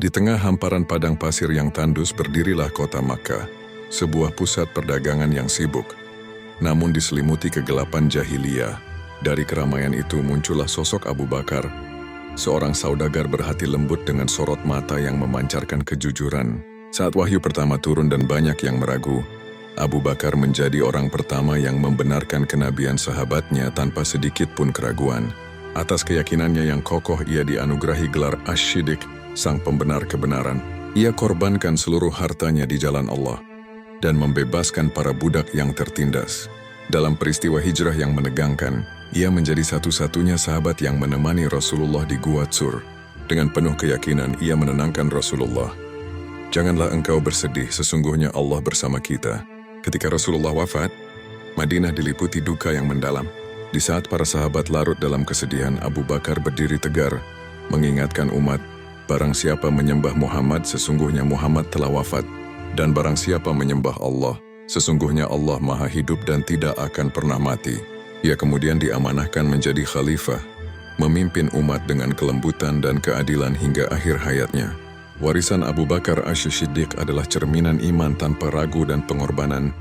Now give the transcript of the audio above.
Di tengah hamparan padang pasir yang tandus berdirilah kota Makkah, sebuah pusat perdagangan yang sibuk. Namun diselimuti kegelapan jahiliyah, dari keramaian itu muncullah sosok Abu Bakar, seorang saudagar berhati lembut dengan sorot mata yang memancarkan kejujuran. Saat wahyu pertama turun dan banyak yang meragu, Abu Bakar menjadi orang pertama yang membenarkan kenabian sahabatnya tanpa sedikit pun keraguan. Atas keyakinannya yang kokoh ia dianugerahi gelar Asy-Syiddiq, sang pembenar kebenaran. Ia korbankan seluruh hartanya di jalan Allah dan membebaskan para budak yang tertindas. Dalam peristiwa hijrah yang menegangkan, ia menjadi satu-satunya sahabat yang menemani Rasulullah di Gua Tsur. Dengan penuh keyakinan ia menenangkan Rasulullah. "Janganlah engkau bersedih, sesungguhnya Allah bersama kita." Ketika Rasulullah wafat, Madinah diliputi duka yang mendalam. Di saat para sahabat larut dalam kesedihan, Abu Bakar berdiri tegar, mengingatkan umat, barang siapa menyembah Muhammad, sesungguhnya Muhammad telah wafat. Dan barang siapa menyembah Allah, sesungguhnya Allah Maha Hidup dan tidak akan pernah mati. Ia kemudian diamanahkan menjadi khalifah, memimpin umat dengan kelembutan dan keadilan hingga akhir hayatnya. Warisan Abu Bakar Asy-Syiddiq adalah cerminan iman tanpa ragu dan pengorbanan